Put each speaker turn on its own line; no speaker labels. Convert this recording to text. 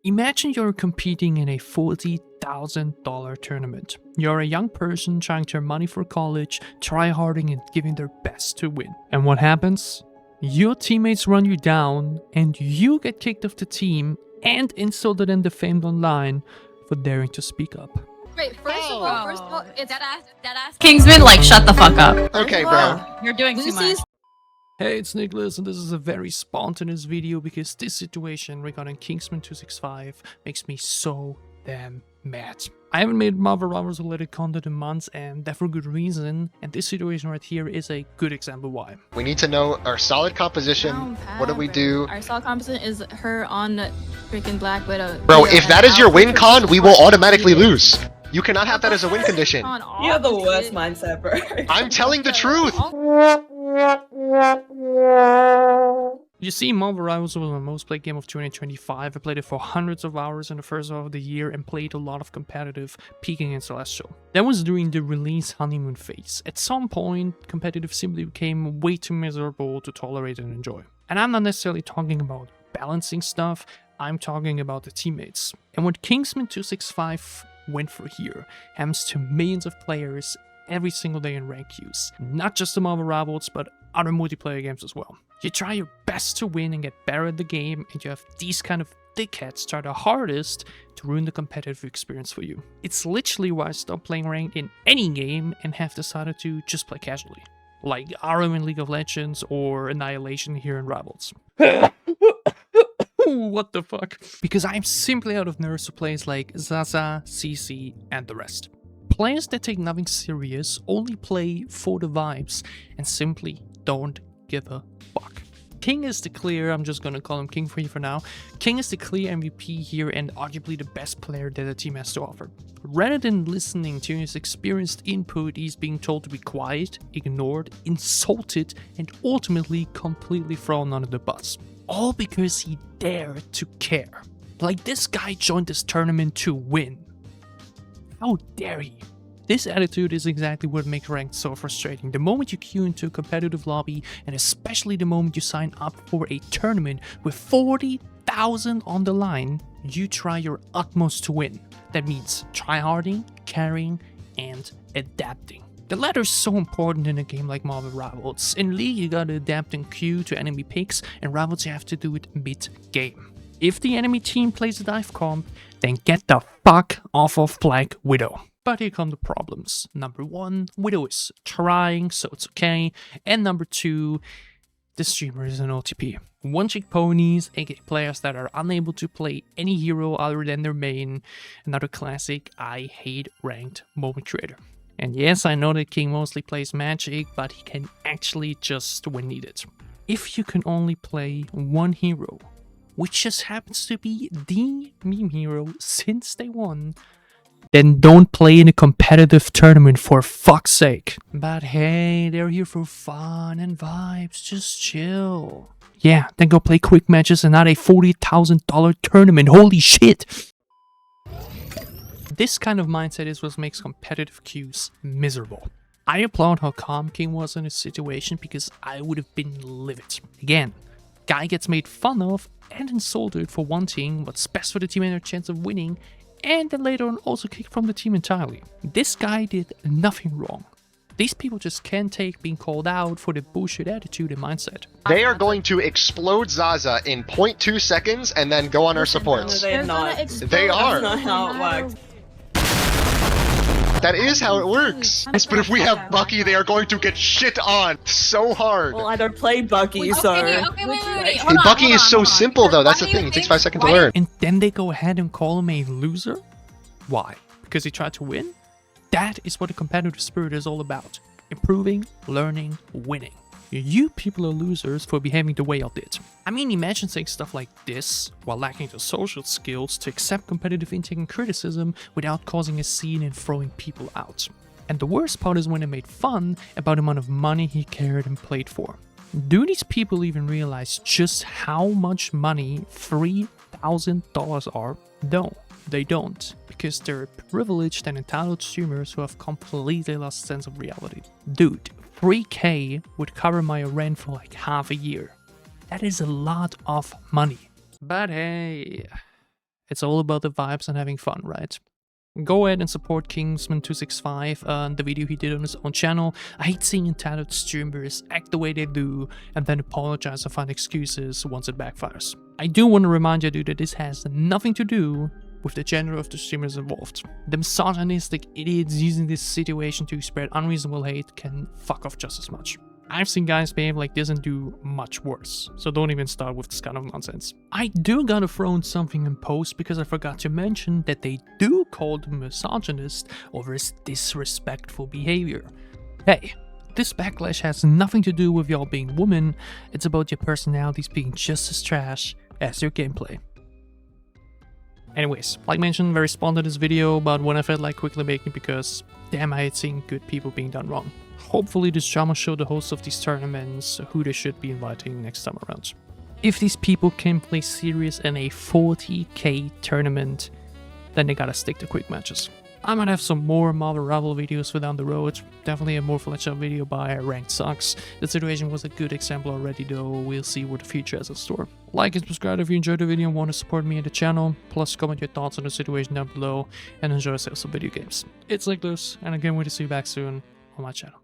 Imagine you're competing in a $40,000 tournament. You're a young person trying to earn money for college, tryharding and giving their best to win. And what happens? Your teammates run you down and you get kicked off the team and insulted and defamed online for daring to speak up.
Wait, first of all, it's
Deadass Kingsman, like, shut the fuck up.
Okay, bro.
You're doing too much.
Hey, it's Niclas, and this is a very spontaneous video because this situation regarding Kingsman265 makes me so damn mad. I haven't made Marvel Rivals related content in months, and that for good reason, and this situation right here is a good example why.
We need to know our solid composition. What do we do?
Our solid composition is her on freaking Black Widow.
Bro, if that is your win con, we will automatically lose. You cannot have that as a win condition.
You have the worst mindset, bro.
I'm telling the truth.
You see, Marvel Rivals was my most played game of 2025. I played it for hundreds of hours in the first half of the year and played a lot of competitive, peaking in Celestial. That was during the release honeymoon phase. At some point, competitive simply became way too miserable to tolerate and enjoy. And I'm not necessarily talking about balancing stuff, I'm talking about the teammates. And what Kingsman265 went for here happens to millions of players every single day in rank queues. Not just the Marvel Rivals, but other multiplayer games as well. You try your best to win and get better at the game, and you have these kind of dickheads try their hardest to ruin the competitive experience for you. It's literally why I stopped playing ranked in any game and have decided to just play casually. Like RM in League of Legends or Annihilation here in Rivals. What the fuck? Because I'm simply out of nerves to players like Zazza, Cece, and the rest. Players that take nothing serious, only play for the vibes, and simply don't give a fuck. King is the clear, I'm just gonna call him King for you for now. King is the clear MVP here and arguably the best player that the team has to offer. Rather than listening to his experienced input, he's being told to be quiet, ignored, insulted, and ultimately completely thrown under the bus. All because he dared to care. Like, this guy joined this tournament to win. How dare he? This attitude is exactly what makes ranked so frustrating. The moment you queue into a competitive lobby, and especially the moment you sign up for a tournament with 40,000 on the line, you try your utmost to win. That means tryharding, carrying, and adapting. The latter is so important in a game like Marvel Rivals. In League, you gotta adapt and queue to enemy picks, and Rivals you have to do it mid-game. If the enemy team plays a dive comp, then get the fuck off of Black Widow. But here come the problems. Number one, Widow is trying, so it's okay. And number two, the streamer is an OTP. One-trick ponies, aka players that are unable to play any hero other than their main. Another classic I hate ranked moment creator. And yes, I know that King mostly plays magic, but he can actually just when needed. If you can only play one hero, which just happens to be the meme hero since day one, then don't play in a competitive tournament for fuck's sake. But hey, they're here for fun and vibes, just chill. Yeah, then go play quick matches and not a $40,000 tournament, holy shit! This kind of mindset is what makes competitive queues miserable. I applaud how calm King was in his situation because I would have been livid. Again, guy gets made fun of and insulted for wanting what's best for the team and their chance of winning, and then later on also kicked from the team entirely. This guy did nothing wrong. These people just can't take being called out for the bullshit attitude and mindset.
They are going to explode Zazza in 0.2 seconds and then go on our supports.
They're not.
They are.
That's not how it works.
That is how it works. But if we have Bucky, they are going to get shit on so hard.
Well, I don't play Bucky, so...
Okay, wait.
Hey, Bucky is so simple though, that's the thing, it takes 5 seconds to learn.
And then they go ahead and call him a loser? Why? Because he tried to win? That is what the competitive spirit is all about. Improving, learning, winning. You people are losers for behaving the way you did. I mean, imagine saying stuff like this while lacking the social skills to accept competitive intake and criticism without causing a scene and throwing people out. And the worst part is when they made fun about the amount of money he cared and played for. Do these people even realize just how much money $3,000 are? No, they don't, because they're privileged and entitled streamers who have completely lost sense of reality. Dude, 3K would cover my rent for like half a year. That is a lot of money. But hey, It's all about the vibes and having fun, right? Go ahead and support Kingsman265 and the video he did on his own channel. I hate seeing entitled streamers act the way they do and then apologize or find excuses once it backfires. I do want to remind you, dude, that this has nothing to do with the gender of the streamers involved. The misogynistic idiots using this situation to spread unreasonable hate can fuck off just as much. I've seen guys behave like this and do much worse, so don't even start with this kind of nonsense. I do gotta throw in something in post because I forgot to mention that they do call the misogynist over his disrespectful behavior. Hey, this backlash has nothing to do with y'all being women, it's about your personalities being just as trash as your gameplay. Anyways, like mentioned, very spawned in this video about when I felt like quickly making because damn, I hate seeing good people being done wrong. Hopefully this drama showed the hosts of these tournaments who they should be inviting next time around. If these people can play serious in a 40k tournament, then they gotta stick to quick matches. I might have some more Marvel Rival videos for down the road, definitely a more fleshed out video by Ranked Sucks. The situation was a good example already though, we'll see what the future has in store. Like and subscribe if you enjoyed the video and want to support me and the channel, plus comment your thoughts on the situation down below and enjoy yourself some video games. It's Niclas, and I can't wait to see you back soon on my channel.